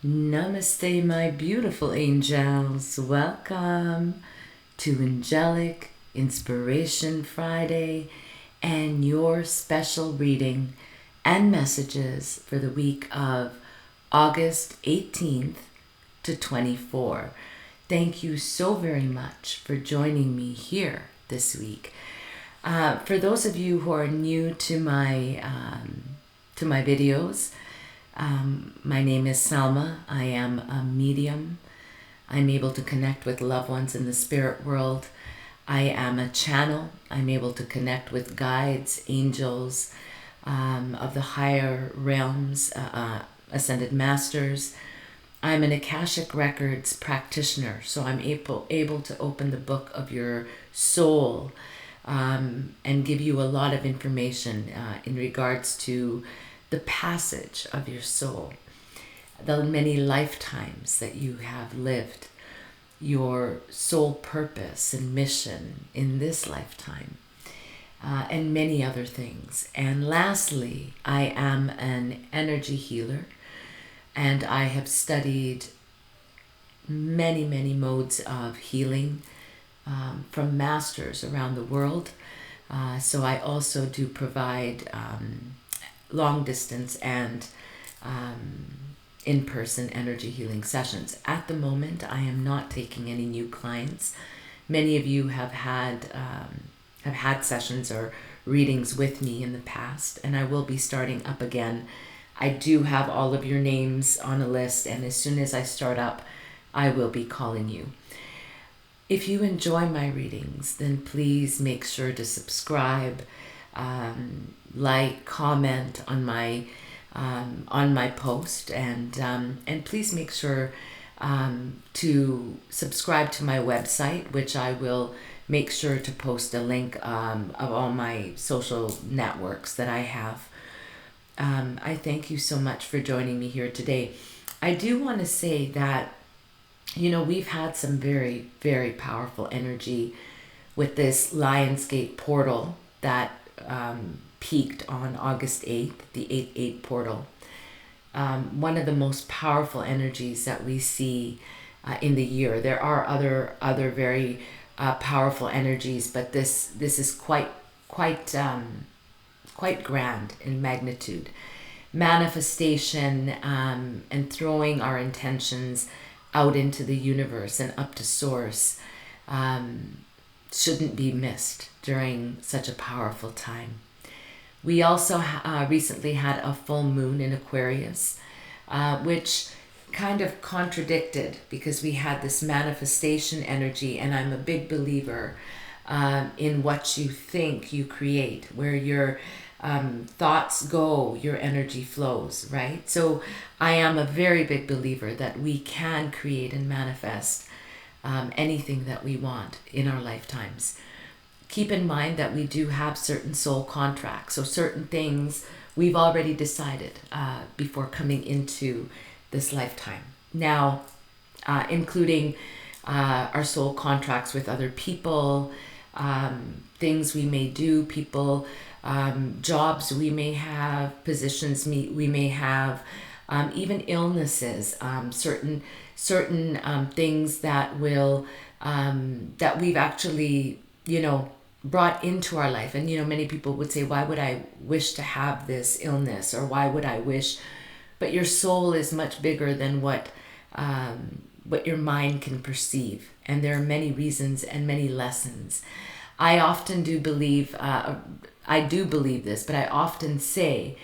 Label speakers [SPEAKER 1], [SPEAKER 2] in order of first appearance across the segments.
[SPEAKER 1] Namaste, my beautiful angels. Welcome to Angelic Inspiration Friday and your special reading and messages for the week of August 18th to 24. Thank you so very much for joining me here this week. For those of you who are new to my videos, my name is Salma. I am a medium. I'm able to connect with loved ones in the spirit world. I am a channel. I'm able to connect with guides, angels of the higher realms, ascended masters. I'm an akashic records practitioner, so I'm able to open the book of your soul and give you a lot of information in regards to the passage of your soul, the many lifetimes that you have lived, your soul purpose and mission in this lifetime, and many other things. And lastly, I am an energy healer, and I have studied many, many modes of healing from masters around the world. So I also do provide long distance and in-person energy healing sessions. At the moment, I am not taking any new clients. Many of you have had sessions or readings with me in the past, and I will be starting up again. I do have all of your names on a list, and as soon as I start up, I will be calling you. If you enjoy my readings, then please make sure to subscribe, like, comment on my post, and please make sure to subscribe to my website, which I will make sure to post a link of all my social networks that I have. I thank you so much for joining me here today. I do want to say that, we've had some very, very powerful energy with this Lionsgate portal that peaked on August 8th, the 8/8 portal. One of the most powerful energies that we see in the year. There are other very powerful energies, but this is quite grand in magnitude. Manifestation and throwing our intentions out into the universe and up to source shouldn't be missed during such a powerful time. We also recently had a full moon in Aquarius, which kind of contradicted, because we had this manifestation energy, and I'm a big believer in what you think you create. Where your thoughts go, your energy flows, right? So I am a very big believer that we can create and manifest anything that we want in our lifetimes. Keep in mind that we do have certain soul contracts, so certain things we've already decided before coming into this lifetime. Now, including our soul contracts with other people, things we may do, people, jobs we may have, positions we may have, even illnesses, certain things that will that we've actually brought into our life. And many people would say, why would I wish to have this illness, or why would I wish? But your soul is much bigger than what your mind can perceive, and there are many reasons and many lessons. I often do believe this, but I often say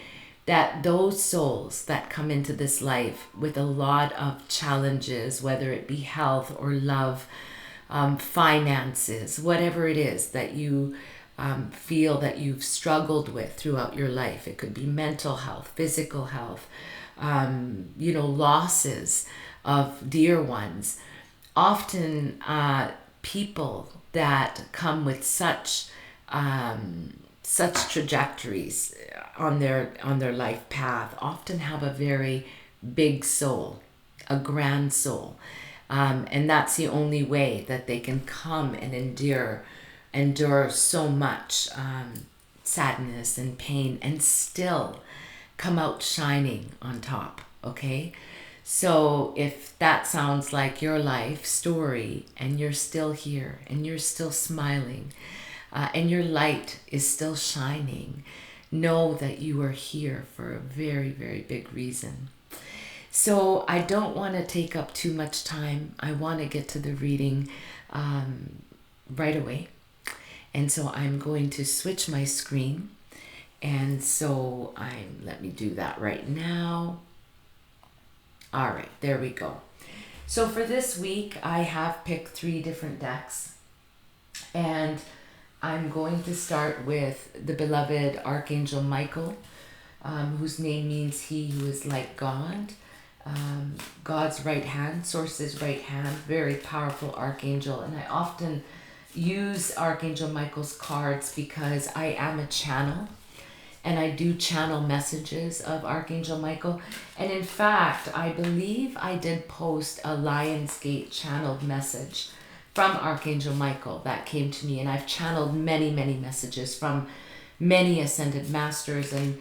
[SPEAKER 1] that those souls that come into this life with a lot of challenges, whether it be health or love, finances, whatever it is that you feel that you've struggled with throughout your life. It could be mental health, physical health, losses of dear ones. Often people that come with such trajectories on their life path often have a very big soul, a grand soul. And that's the only way that they can come and endure so much sadness and pain and still come out shining on top, okay? So if that sounds like your life story and you're still here and you're still smiling and your light is still shining, know that you are here for a very, very big reason. So I don't want to take up too much time. I want to get to the reading right away. And so I'm going to switch my screen. And so let me do that right now. All right, there we go. So for this week, I have picked 3 different decks. And I'm going to start with the beloved Archangel Michael, whose name means he who is like God. God's right hand, Source's right hand, very powerful archangel. And I often use Archangel Michael's cards because I am a channel and I do channel messages of Archangel Michael. And in fact, I believe I did post a Lionsgate channeled message from Archangel Michael that came to me. And I've channeled many, many messages from many ascended masters and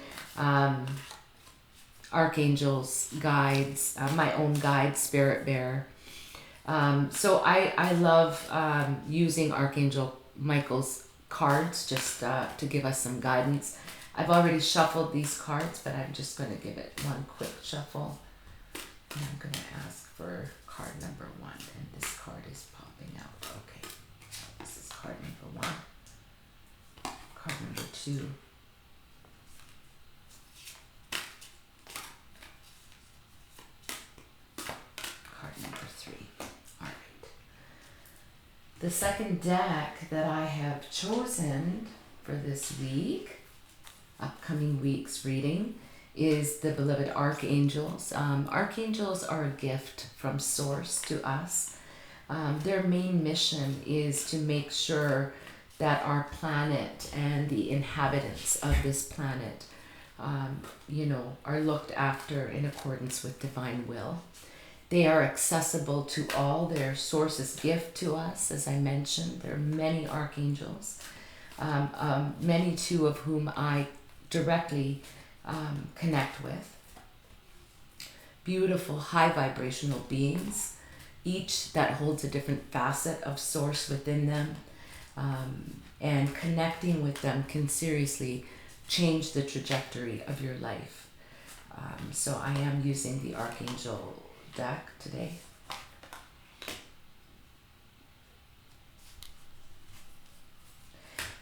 [SPEAKER 1] archangels, guides, my own guide, spirit bearer. So I love using Archangel Michael's cards just to give us some guidance. I've already shuffled these cards, but I'm just going to give it one quick shuffle. And I'm going to ask for card number 1, and this card is popping out. Okay, this is card number 1. Card number 2. The second deck that I have chosen for this week, upcoming week's reading, is the beloved Archangels. Archangels are a gift from Source to us. Their main mission is to make sure that our planet and the inhabitants of this planet, are looked after in accordance with divine will. They are accessible to all. They're Source's gift to us, as I mentioned. There are many archangels, many too of whom I directly connect with. Beautiful, high vibrational beings, each that holds a different facet of Source within them. And connecting with them can seriously change the trajectory of your life. So I am using the Archangel deck today.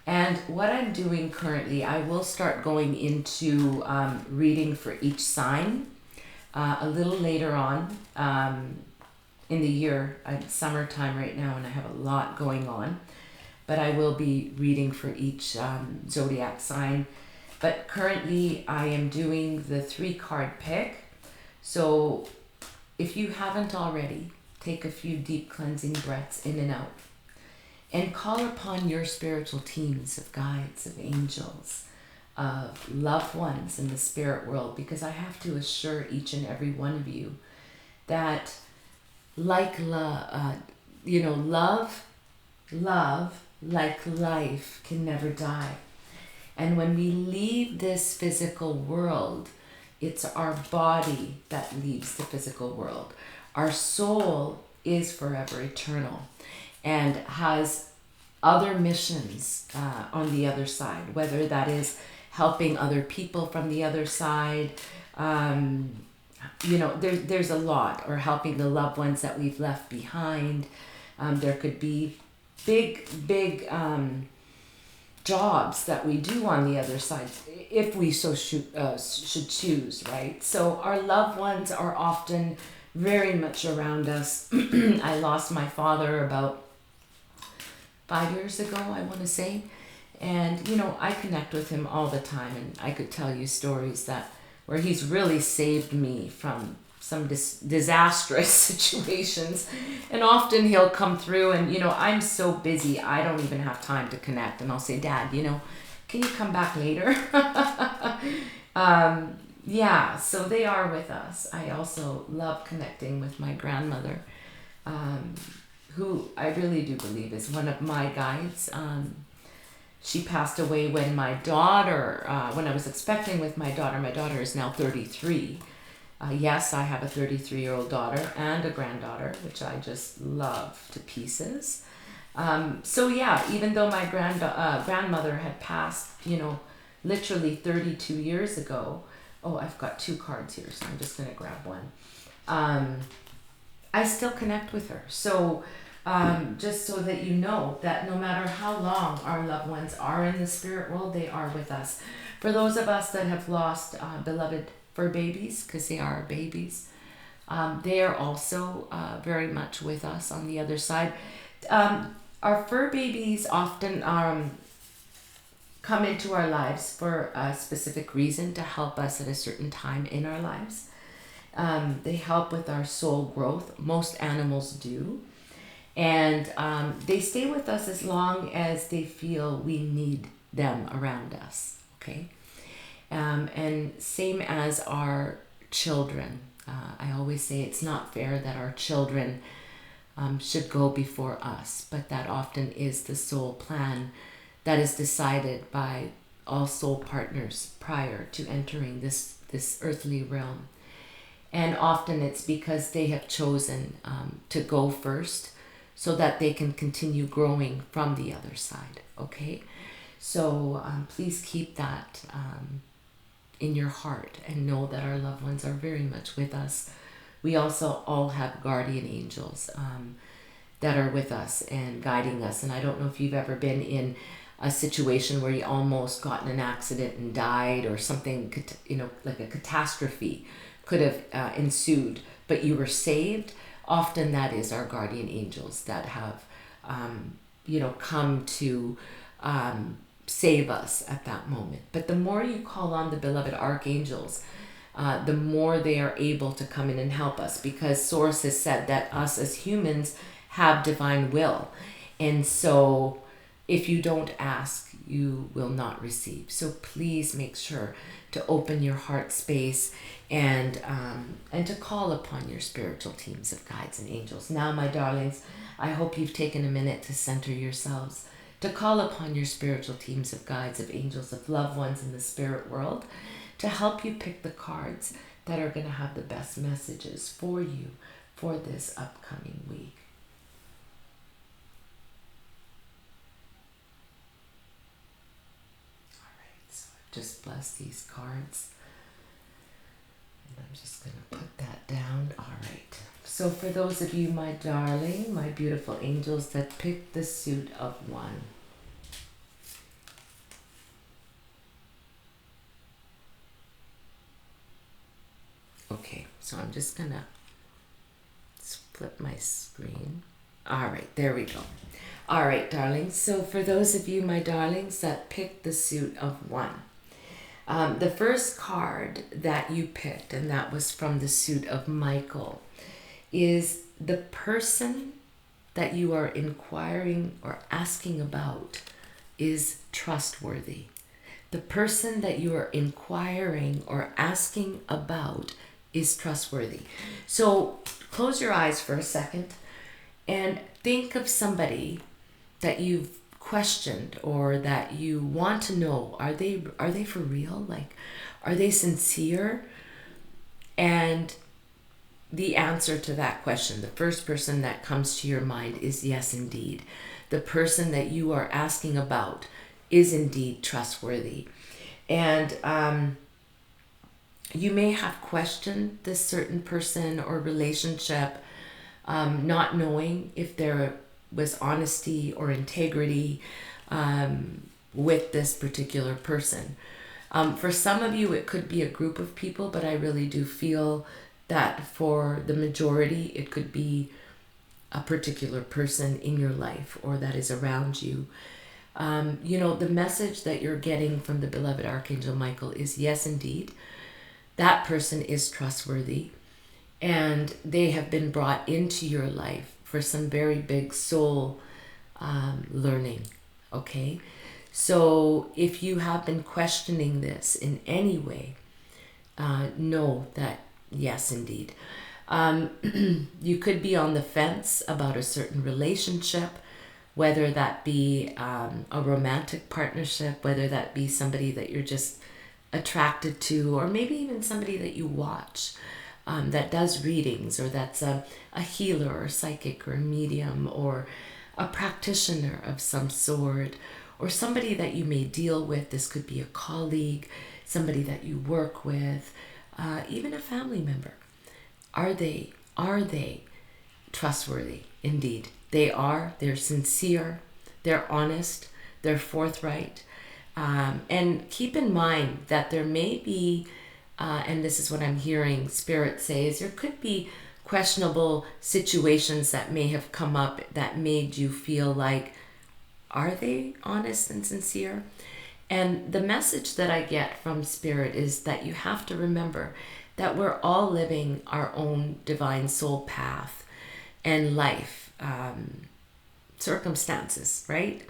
[SPEAKER 1] And what I'm doing currently, I will start going into reading for each sign a little later on in the year. It's summertime right now and I have a lot going on, but I will be reading for each zodiac sign. But currently I am doing the 3-card pick. So if you haven't already, take a few deep cleansing breaths in and out and call upon your spiritual teams of guides, of angels, of loved ones in the spirit world, because I have to assure each and every one of you that like love, like life can never die. And when we leave this physical world, it's our body that leaves the physical world. Our soul is forever eternal and has other missions on the other side, whether that is helping other people from the other side, there's a lot, or helping the loved ones that we've left behind. There could be big jobs that we do on the other side, if we so should choose, right? So our loved ones are often very much around us. I lost my father about 5 years ago, I want to say. And, I connect with him all the time, and I could tell you stories where he's really saved me from some disastrous situations. And often he'll come through and, I'm so busy, I don't even have time to connect. And I'll say, Dad, can you come back later? So they are with us. I also love connecting with my grandmother, who I really do believe is one of my guides. She passed away when my daughter, when I was expecting with my daughter is now 33. Yes, I have a 33-year-old daughter and a granddaughter, which I just love to pieces. So yeah, even though my grandmother had passed, literally 32 years ago. Oh, I've got two cards here, so I'm just going to grab one. I still connect with her. So just so that you know that no matter how long our loved ones are in the spirit world, they are with us. For those of us that have lost beloved fur babies, because they are babies, they are also very much with us on the other side. Our fur babies often come into our lives for a specific reason to help us at a certain time in our lives. They help with our soul growth. Most animals do. And they stay with us as long as they feel we need them around us. Okay? And same as our children. I always say it's not fair that our children should go before us, but that often is the soul plan that is decided by all soul partners prior to entering this earthly realm. And often it's because they have chosen to go first so that they can continue growing from the other side. Okay? So please keep that in your heart and know that our loved ones are very much with us. We also all have guardian angels that are with us and guiding us. And I don't know if you've ever been in a situation where you almost got in an accident and died, or something, like a catastrophe could have ensued, but you were saved. Often that is our guardian angels that have, come to save us at that moment. But the more you call on the beloved archangels, the more they are able to come in and help us, because Source has said that us as humans have divine will. And so if you don't ask, you will not receive. So please make sure to open your heart space and to call upon your spiritual teams of guides and angels. Now, my darlings, I hope you've taken a minute to center yourselves, to call upon your spiritual teams of guides, of angels, of loved ones in the spirit world, to help you pick the cards that are going to have the best messages for you for this upcoming week. All right, so I've just blessed these cards. And I'm just going to put that down. All right. So for those of you, my darling, my beautiful angels that picked the suit of one, okay, so I'm just gonna flip my screen. All right, there we go. All right, darlings. So for those of you, my darlings, that picked the suit of one, the first card that you picked, and that was from the suit of Michael, is the person that you are inquiring or asking about is trustworthy. The person that you are inquiring or asking about is trustworthy. So close your eyes for a second and think of somebody that you've questioned or that you want to know. Are they for real? Like, are they sincere? And the answer to that question, the first person that comes to your mind is yes, indeed. The person that you are asking about is indeed trustworthy. And you may have questioned this certain person or relationship, not knowing if there was honesty or integrity with this particular person. For some of you, it could be a group of people, but I really do feel that for the majority, it could be a particular person in your life or that is around you. The message that you're getting from the beloved Archangel Michael is yes, indeed, that person is trustworthy, and they have been brought into your life for some very big soul learning. Okay, so if you have been questioning this in any way, know that yes, indeed. You could be on the fence about a certain relationship, whether that be a romantic partnership, whether that be somebody that you're just attracted to, or maybe even somebody that you watch. that does readings, or that's a healer or psychic or a medium or a practitioner of some sort, or somebody that you may deal with. This could be a colleague, somebody that you work with, even a family member. Are they trustworthy? Indeed, they are. They're sincere, they're honest, they're forthright. And keep in mind that there may be, and this is what I'm hearing Spirit say, is there could be questionable situations that may have come up that made you feel like, are they honest and sincere? And the message that I get from Spirit is that you have to remember that we're all living our own divine soul path and life circumstances, right?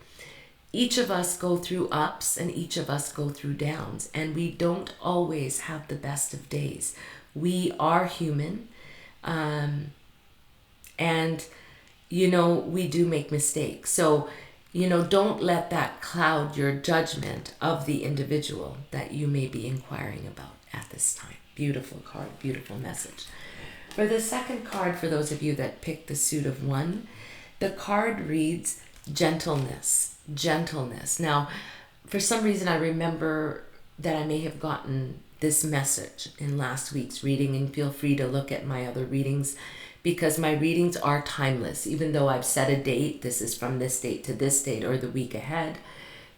[SPEAKER 1] Each of us go through ups and each of us go through downs, and we don't always have the best of days. We are human, and we do make mistakes. So don't let that cloud your judgment of the individual that you may be inquiring about at this time. Beautiful card, beautiful message. For the second card, for those of you that picked the suit of one, the card reads gentleness. Gentleness. Now, for some reason, I remember that I may have gotten this message in last week's reading, and feel free to look at my other readings, because my readings are timeless. Even though I've set a date, this is from this date to this date or the week ahead,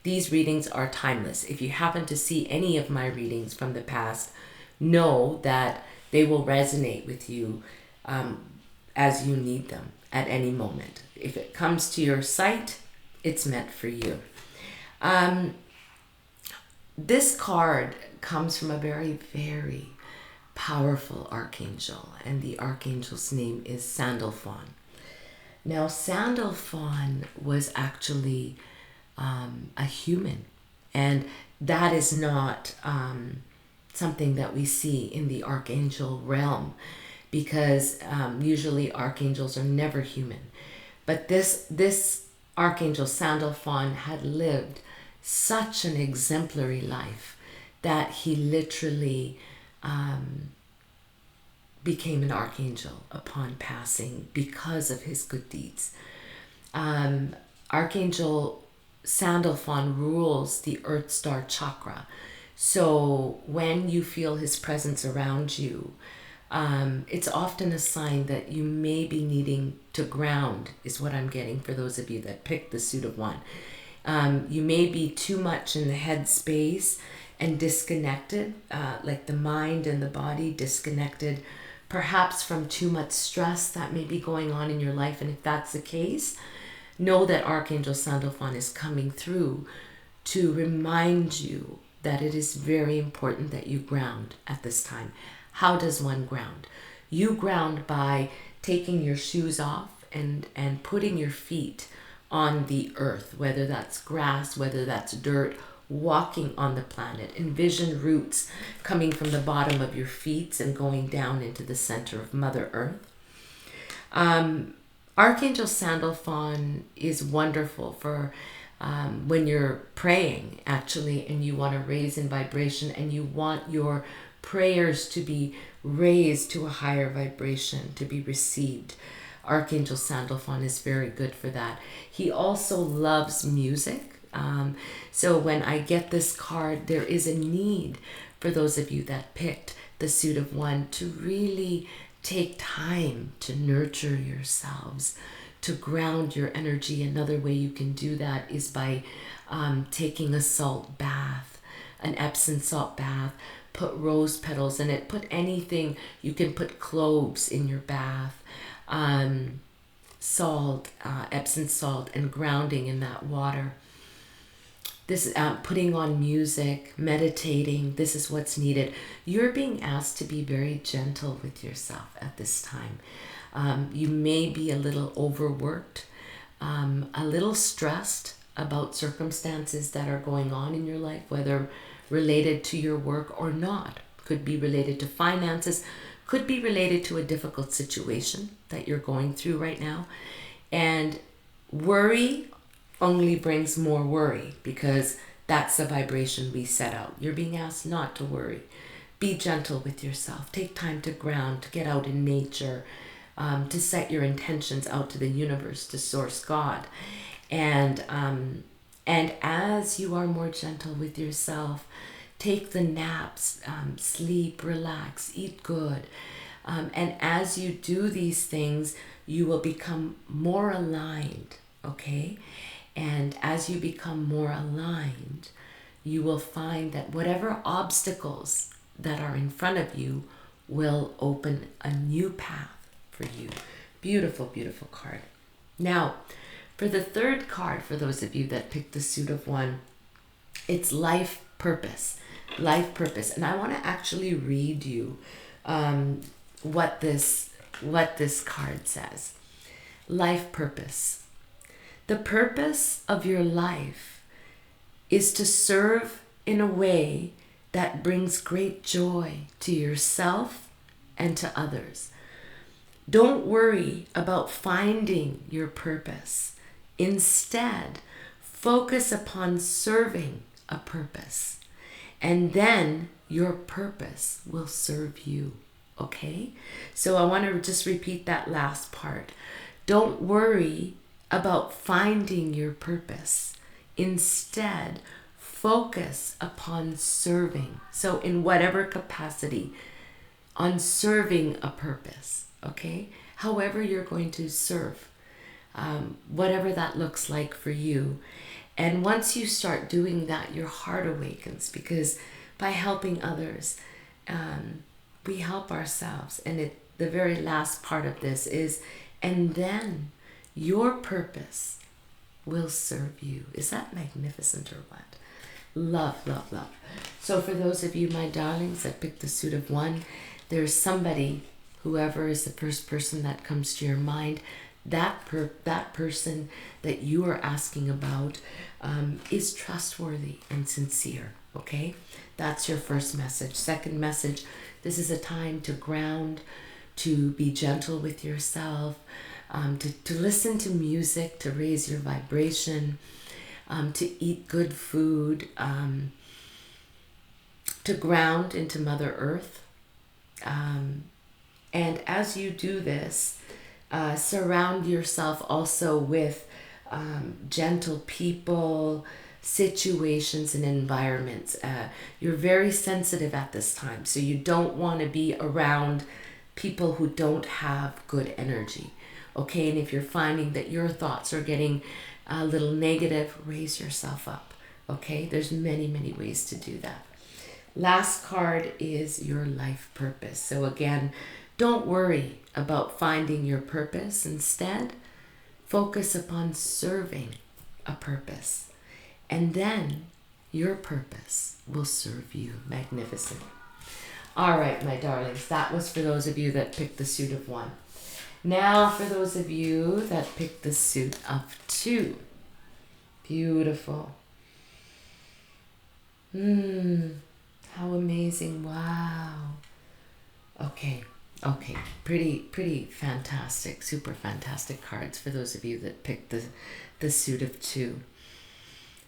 [SPEAKER 1] these readings are timeless. If you happen to see any of my readings from the past, know that they will resonate with you as you need them at any moment. If it comes to your sight, it's meant for you. This card comes from a very, very powerful archangel, and the archangel's name is Sandalphon. Now, Sandalphon was actually a human, and that is not something that we see in the archangel realm, because usually archangels are never human. But this Archangel Sandalphon had lived such an exemplary life that he literally became an archangel upon passing because of his good deeds. Archangel Sandalphon rules the Earth Star chakra. So when you feel his presence around you, it's often a sign that you may be needing to ground, is what I'm getting for those of you that picked the suit of one. You may be too much in the head space and disconnected, like the mind and the body disconnected, perhaps from too much stress that may be going on in your life. And if that's the case, know that Archangel Sandalphon is coming through to remind you that it is very important that you ground at this time. How does one ground? You ground by taking your shoes off and putting your feet on the earth, whether that's grass, whether that's dirt, walking on the planet. Envision roots coming from the bottom of your feet and going down into the center of Mother Earth. Archangel Sandalphon is wonderful for when you're praying, actually, and you want to raise in vibration, and you want your prayers to be raised to a higher vibration, to be received. Archangel Sandalphon is very good for that. He also loves music. So when I get this card, there is a need for those of you that picked the suit of one to really take time to nurture yourselves, to ground your energy. Another way you can do that is by taking a salt bath, an Epsom salt bath. Put rose petals in it. Put anything. You can put cloves in your bath. Salt, Epsom salt, and grounding in that water. This putting on music, meditating. This is what's needed. You're being asked to be very gentle with yourself at this time. You may be a little overworked, a little stressed about circumstances that are going on in your life, whether related to your work or not. Could be related to finances, could be related to a difficult situation that you're going through right now. And worry only brings more worry, because that's the vibration we set out. You're being asked not to worry. be gentle with yourself. Take time to ground, to get out in nature, to set your intentions out to the universe, to source God. And as you are more gentle with yourself, take the naps, sleep, relax, eat good. And as you do these things, you will become more aligned, okay? And as you become more aligned, you will find that whatever obstacles that are in front of you will open a new path for you. Beautiful, beautiful card. Now, for the third card, for those of you that picked the suit of one, it's life purpose. Life purpose. And I want to actually read you what this card says. Life purpose. The purpose of your life is to serve in a way that brings great joy to yourself and to others. Don't worry about finding your purpose. Instead, focus upon serving a purpose, and then your purpose will serve you. Okay? So I want to just repeat that last part. Don't worry about finding your purpose. Instead, focus upon serving. So in whatever capacity, on serving a purpose, okay? However you're going to serve, whatever that looks like for you. And once you start doing that, your heart awakens, because by helping others, we help ourselves. And the very last part of this is, and then your purpose will serve you. Is that magnificent or what? Love, love, love. So for those of you, my darlings, that picked the suit of one, there's somebody, whoever is the first person that comes to your mind, that person that you are asking about is trustworthy and sincere, okay? That's your first message. Second message, this is a time to ground, to be gentle with yourself, to listen to music, to raise your vibration, to eat good food, to ground into Mother Earth. And as you do this, surround yourself also with gentle people, situations, and environments. You're very sensitive at this time, so you don't want to be around people who don't have good energy. Okay, and if you're finding that your thoughts are getting a little negative, raise yourself up. Okay, there's many, many ways to do that. Last card is your life purpose. So again, don't worry about finding your purpose. Instead, focus upon serving a purpose. And then your purpose will serve you. Magnificent. All right, my darlings, that was for those of you that picked the suit of one. Now for those of you that picked the suit of two. Beautiful. How amazing. Wow. Okay. Pretty fantastic, super fantastic cards for those of you that picked the suit of two.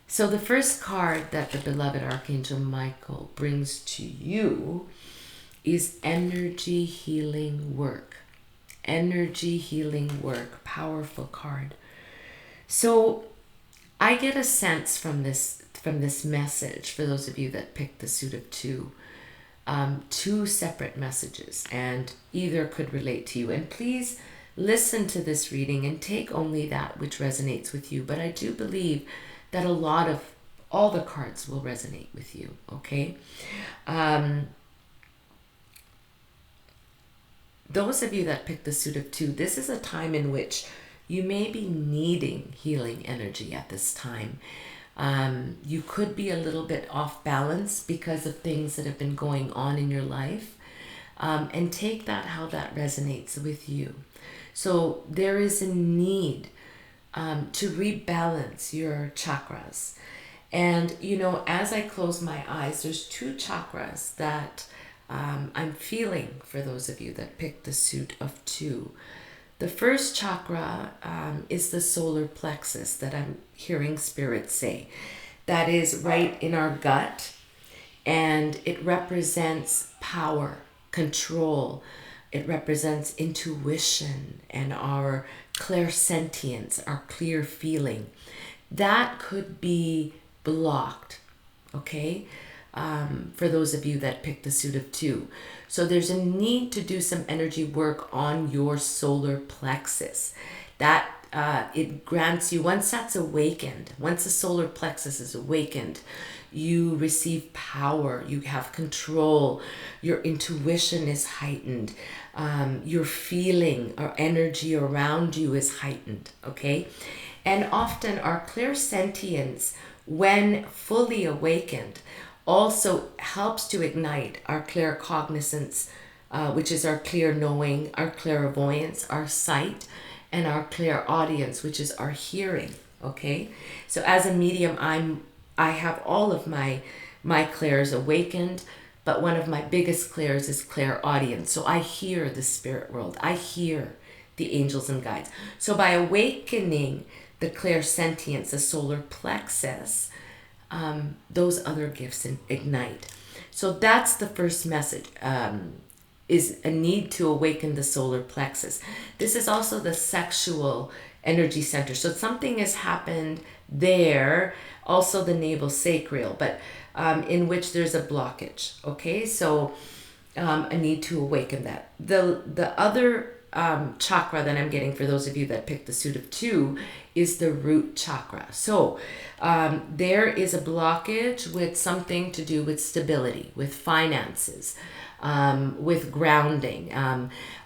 [SPEAKER 1] So the first card that the beloved Archangel Michael brings to you is energy healing work. Energy healing work. Powerful card. So I get a sense from this message, for those of you that picked the suit of two, two separate messages, and either could relate to you. And please listen to this reading and take only that which resonates with you. But I do believe that all the cards will resonate with you, okay? Those of you that picked the suit of two, this is a time in which you may be needing healing energy at this time. You could be a little bit off balance because of things that have been going on in your life. And take that how that resonates with you. So there is a need to rebalance your chakras. And, as I close my eyes, there's two chakras that I'm feeling for those of you that picked the suit of two. The first chakra is the solar plexus that I'm hearing Spirit say. That is right in our gut. And it represents power, control. It represents intuition and our clairsentience, our clear feeling. That could be blocked, okay? For those of you that picked the suit of 2. So there's a need to do some energy work on your solar plexus. That it grants you, once that's awakened, once the solar plexus is awakened, you receive power, you have control, your intuition is heightened, your feeling or energy around you is heightened, okay? And often our clairsentience, when fully awakened, also helps to ignite our claircognizance, which is our clear knowing, our clairvoyance, our sight, and our clairaudience, which is our hearing, okay? So as a medium, I have all of my clairs awakened, but one of my biggest clairs is clairaudience. So I hear the spirit world. I hear the angels and guides. So by awakening the clairsentience, the solar plexus, those other gifts ignite. So that's the first message, is a need to awaken the solar plexus. This is also the sexual energy center. So something has happened there, also the navel sacral, but in which there's a blockage, okay? So a need to awaken that. The other chakra that I'm getting for those of you that picked the suit of 2 is the root chakra. So there is a blockage with something to do with stability, with finances, with grounding.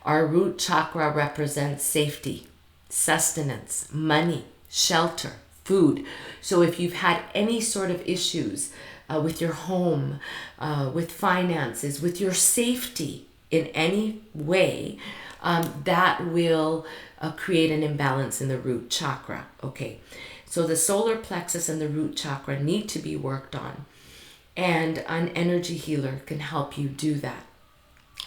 [SPEAKER 1] Our root chakra represents safety, sustenance, money, shelter, food. So if you've had any sort of issues with your home, with finances, with your safety in any way, that will create an imbalance in the root chakra. Okay, so the solar plexus and the root chakra need to be worked on, and an energy healer can help you do that.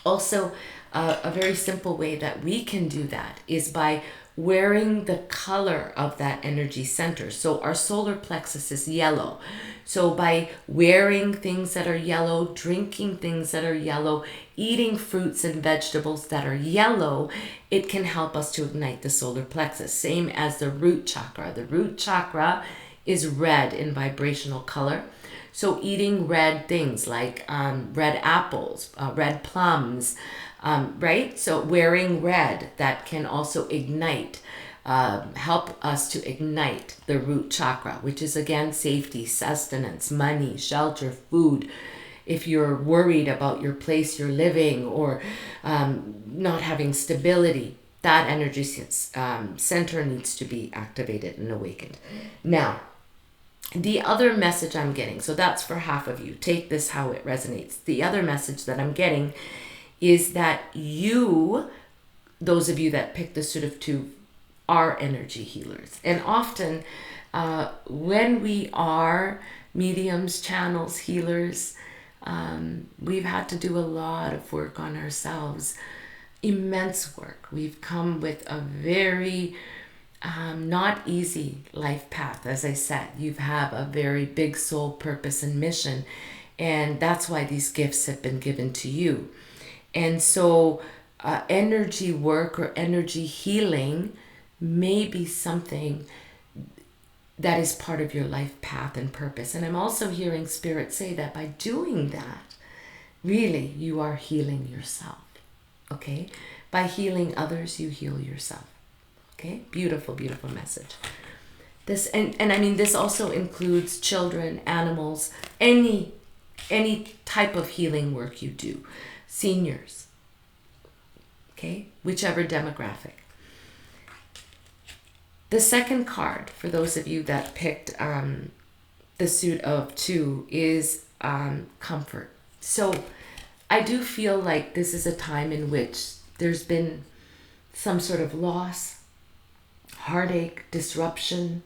[SPEAKER 1] Also, a very simple way that we can do that is by wearing the color of that energy center. So our solar plexus is yellow. So by wearing things that are yellow, drinking things that are yellow, eating fruits and vegetables that are yellow, it can help us to ignite the solar plexus. Same as the root chakra. The root chakra is red in vibrational color. So eating red things like red apples, red plums, right? So wearing red, that can also ignite, help us to ignite the root chakra, which is again safety, sustenance, money, shelter, food. If you're worried about your place you're living or not having stability, that energy center needs to be activated and awakened. Now, the other message I'm getting, so that's for half of you. Take this how it resonates. The other message that I'm getting is that you, those of you that pick the suit of 2, are energy healers. And often when we are mediums, channels, healers, we've had to do a lot of work on ourselves, immense work. We've come with a very not easy life path. As I said, you have a very big soul purpose and mission, and that's why these gifts have been given to you. And so energy work or energy healing may be something that is part of your life path and purpose. And I'm also hearing Spirit say that by doing that, really you are healing yourself. Okay? By healing others, you heal yourself. Okay, beautiful, beautiful message. This and I mean this also includes children, animals, any type of healing work you do, seniors. Okay, whichever demographic. The second card for those of you that picked the suit of 2 is comfort. So I do feel like this is a time in which there's been some sort of loss, heartache, disruption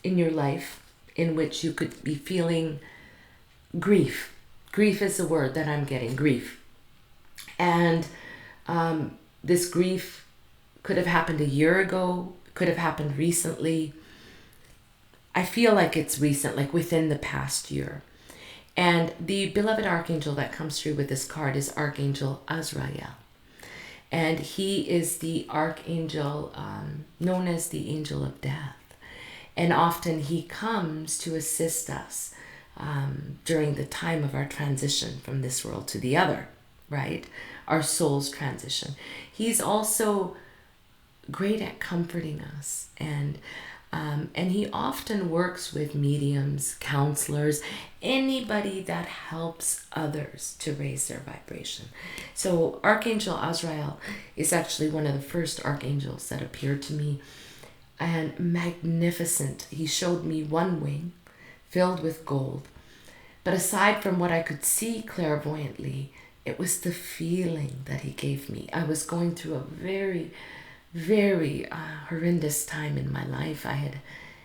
[SPEAKER 1] in your life, in which you could be feeling grief. Grief is the word that I'm getting, grief. And this grief could have happened a year ago, could have happened recently. I feel like it's recent, like within the past year. And the beloved archangel that comes through with this card is Archangel Azrael. And he is the archangel known as the angel of death. And often he comes to assist us during the time of our transition from this world to the other, right? Our soul's transition. He's also great at comforting us, and he often works with mediums, counselors, anybody that helps others to raise their vibration. So Archangel Azrael is actually one of the first archangels that appeared to me, and magnificent. He showed me one wing filled with gold. But aside from what I could see clairvoyantly, it was the feeling that he gave me. I was going through a very, very horrendous time in my life. I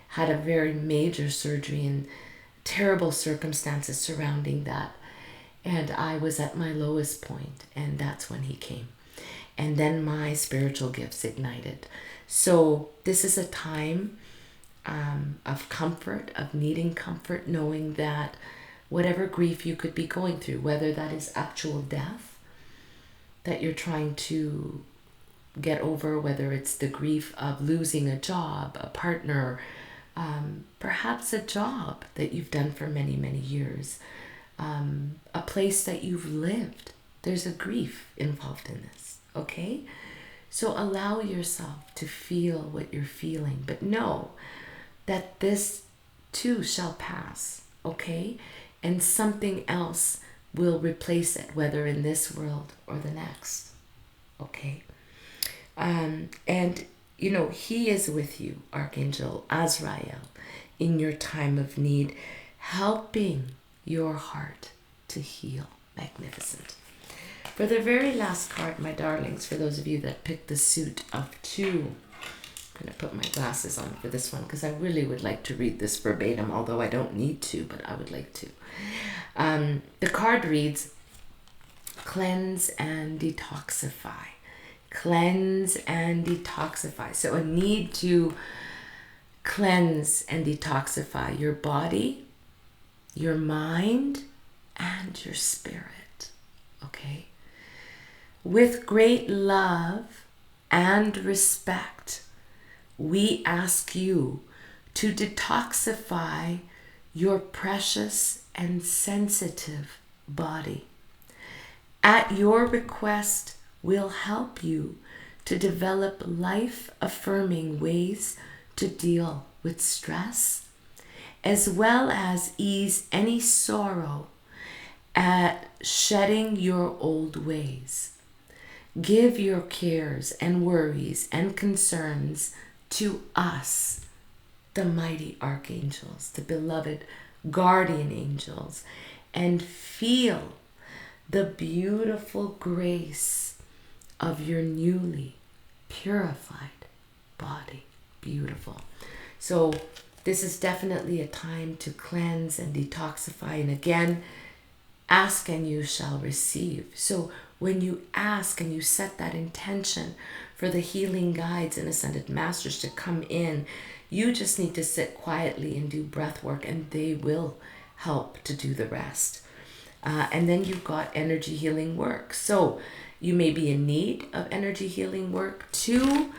[SPEAKER 1] had a very major surgery and terrible circumstances surrounding that. And I was at my lowest point, and that's when he came. And then my spiritual gifts ignited. So this is a time of comfort, of needing comfort, knowing that whatever grief you could be going through, whether that is actual death that you're trying to get over, whether it's the grief of losing a job, a partner, perhaps a job that you've done for many, many years, a place that you've lived. There's a grief involved in this, okay? So allow yourself to feel what you're feeling, but know that this too shall pass, okay? And something else will replace it, whether in this world or the next, okay? And, you know, he is with you, Archangel Azrael, in your time of need, helping your heart to heal. Magnificent. For the very last card, my darlings, for those of you that picked the suit of two, I'm going to put my glasses on for this one because I really would like to read this verbatim, although I don't need to, but I would like to. The card reads, cleanse and detoxify. Cleanse and detoxify. So a need to cleanse and detoxify your body, your mind, and your spirit. Okay? With great love and respect, we ask you to detoxify your precious and sensitive body. At your request, we'll help you to develop life-affirming ways to deal with stress, as well as ease any sorrow at shedding your old ways. Give your cares and worries and concerns to us, the mighty archangels, the beloved guardian angels, and feel the beautiful grace of your newly purified body. Beautiful. So this is definitely a time to cleanse and detoxify. And again, ask and you shall receive. So when you ask and you set that intention for the healing guides and ascended masters to come in, you just need to sit quietly and do breath work, and they will help to do the rest. And then you've got energy healing work. So you may be in need of energy healing work to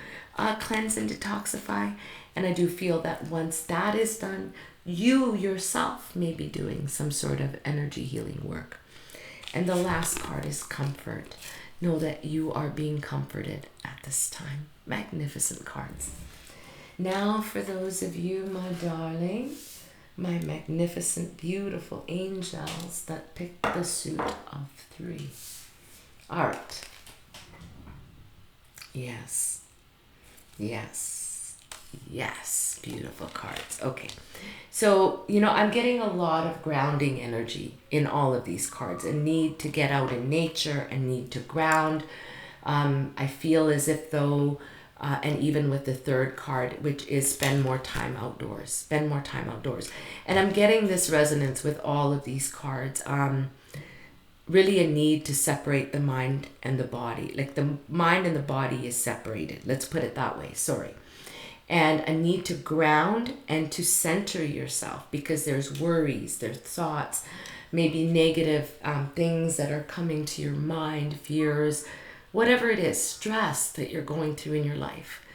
[SPEAKER 1] cleanse and detoxify. And I do feel that once that is done, you yourself may be doing some sort of energy healing work. And the last card is comfort. Know that you are being comforted at this time. Magnificent cards. Now for those of you, my darling, my magnificent, beautiful angels that picked the suit of three. All right. Yes. Yes. Yes. Beautiful cards. Okay. So, you know, I'm getting a lot of grounding energy in all of these cards, a need to get out in nature, a need to ground. I feel as if though, and even with the third card, which is spend more time outdoors, spend more time outdoors. And I'm getting this resonance with all of these cards. Really a need to separate the mind and the body. Like the mind and the body is separated. Let's put it that way. Sorry. And a need to ground and to center yourself because there's worries, there's thoughts, maybe negative things that are coming to your mind, fears, whatever it is, stress that you're going through in your life.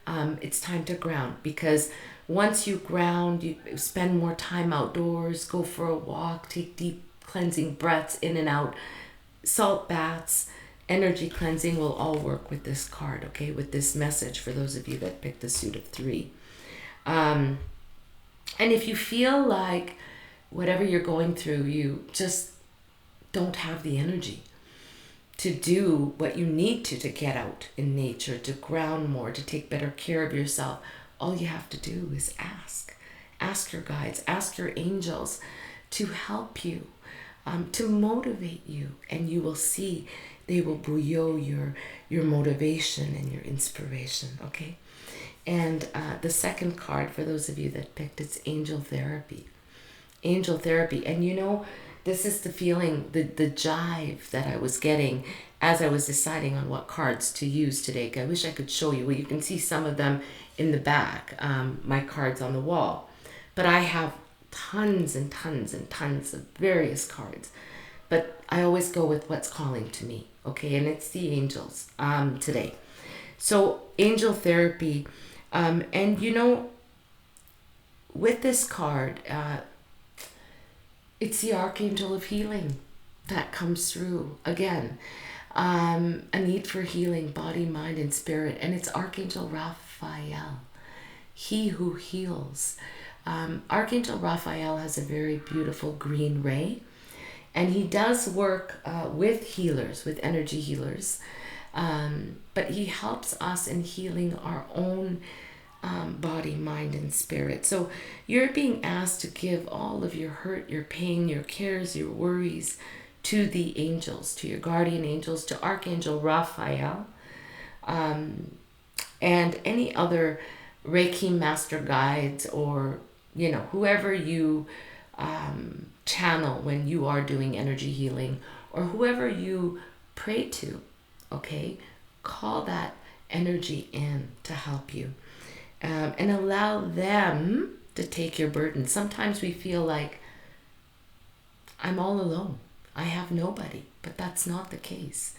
[SPEAKER 1] It's time to ground, because once you ground, you spend more time outdoors, go for a walk, take deep cleansing breaths in and out, salt baths, energy cleansing will all work with this card, okay, with this message for those of you that picked the suit of 3. And if you feel like whatever you're going through, you just don't have the energy to do what you need to get out in nature, to ground more, to take better care of yourself, all you have to do is ask. Ask your guides, ask your angels to help you, to motivate you, and you will see they will buoy your motivation and your inspiration, okay? And the second card, for those of you that picked, it's angel therapy. Angel therapy. And you know, this is the feeling, the jive that I was getting as I was deciding on what cards to use today. I wish I could show you. Well, you can see some of them in the back, my cards on the wall. But I have tons and tons and tons of various cards. But I always go with what's calling to me, okay? And it's the angels today. So angel therapy. And you know, with this card, it's the archangel of healing that comes through again. A need for healing, body, mind, and spirit. And it's Archangel Raphael, he who heals. Archangel Raphael has a very beautiful green ray. And he does work with healers, with energy healers. But he helps us in healing our own body, mind, and spirit. So you're being asked to give all of your hurt, your pain, your cares, your worries to the angels, to your guardian angels, to Archangel Raphael, and any other Reiki master guides, or, you know, whoever you channel when you are doing energy healing, or whoever you pray to, okay? Call that energy in to help you. And allow them to take your burden. Sometimes we feel like, I'm all alone, I have nobody, but that's not the case.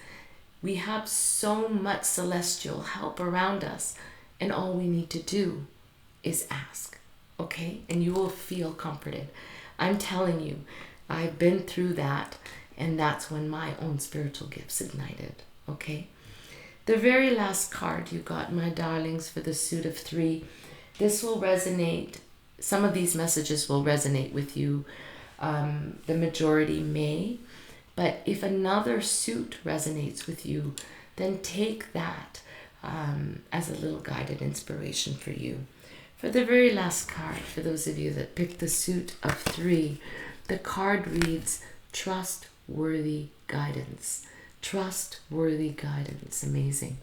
[SPEAKER 1] We have so much celestial help around us, and all we need to do is ask, okay? And you will feel comforted. I'm telling you, I've been through that, and that's when my own spiritual gifts ignited, okay? The very last card you got, my darlings, for the suit of 3, this will resonate. Some of these messages will resonate with you. The majority may. But if another suit resonates with you, then take that as a little guided inspiration for you. For the very last card, for those of you that picked the suit of 3, the card reads, trustworthy guidance. Trustworthy guidance. Amazing.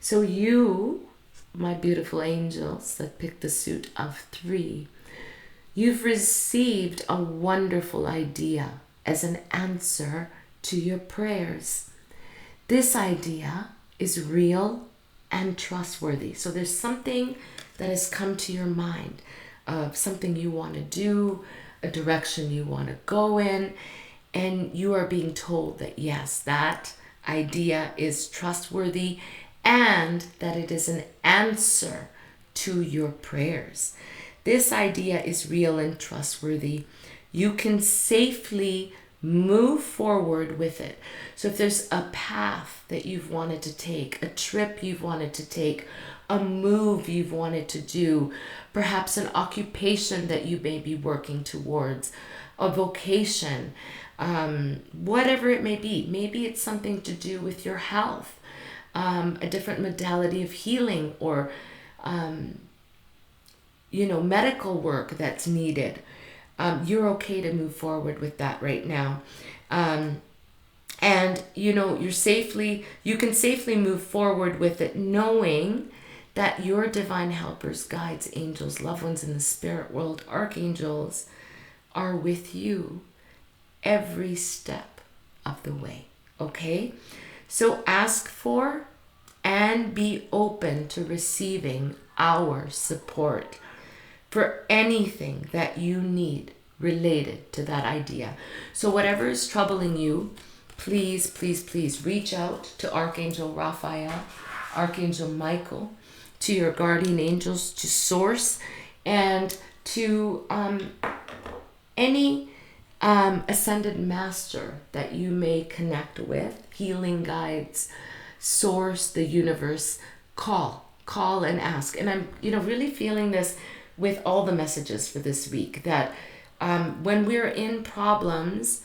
[SPEAKER 1] So you, my beautiful angels that picked the suit of 3, you've received a wonderful idea as an answer to your prayers. This idea is real and trustworthy. So there's something that has come to your mind of something you want to do, a direction you want to go in, and you are being told that yes, that idea is trustworthy and that it is an answer to your prayers. This idea is real and trustworthy. You can safely move forward with it. So if there's a path that you've wanted to take, a trip you've wanted to take, a move you've wanted to do, perhaps an occupation that you may be working towards, a vocation, whatever it may be. Maybe it's something to do with your health, a different modality of healing, or medical work that's needed. You're okay to move forward with that right now. And you can safely move forward with it, knowing that your divine helpers, guides, angels, loved ones in the spirit world, archangels, are with you every step of the way, okay? So ask for and be open to receiving our support for anything that you need related to that idea. So whatever is troubling you, please, please, please reach out to Archangel Raphael, Archangel Michael, to your guardian angels, to Source, and to any ascended master that you may connect with, healing guides, Source, the universe. Call and ask. And I'm really feeling this with all the messages for this week, that when we're in problems,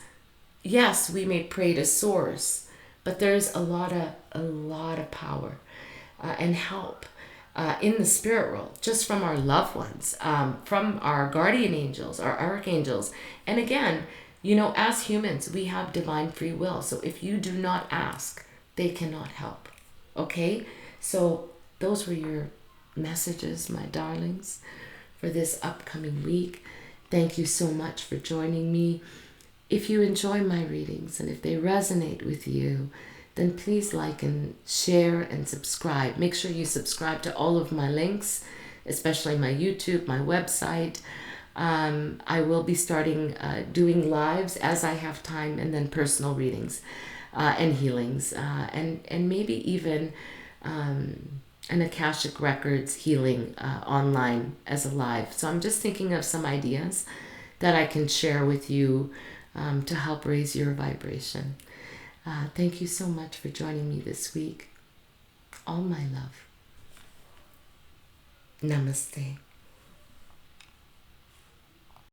[SPEAKER 1] yes, we may pray to Source, but there's a lot of power and help in the spirit world, just from our loved ones, from our guardian angels, our archangels. And again, as humans, we have divine free will. So if you do not ask, they cannot help. Okay? So those were your messages, my darlings, for this upcoming week. Thank you so much for joining me. If you enjoy my readings and if they resonate with you, then please like and share and subscribe. Make sure you subscribe to all of my links, especially my YouTube, my website. I will be starting doing lives as I have time, and then personal readings and healings, and maybe even an Akashic Records healing online as a live. So I'm just thinking of some ideas that I can share with you to help raise your vibration. Thank you so much for joining me this week. All my love. Namaste.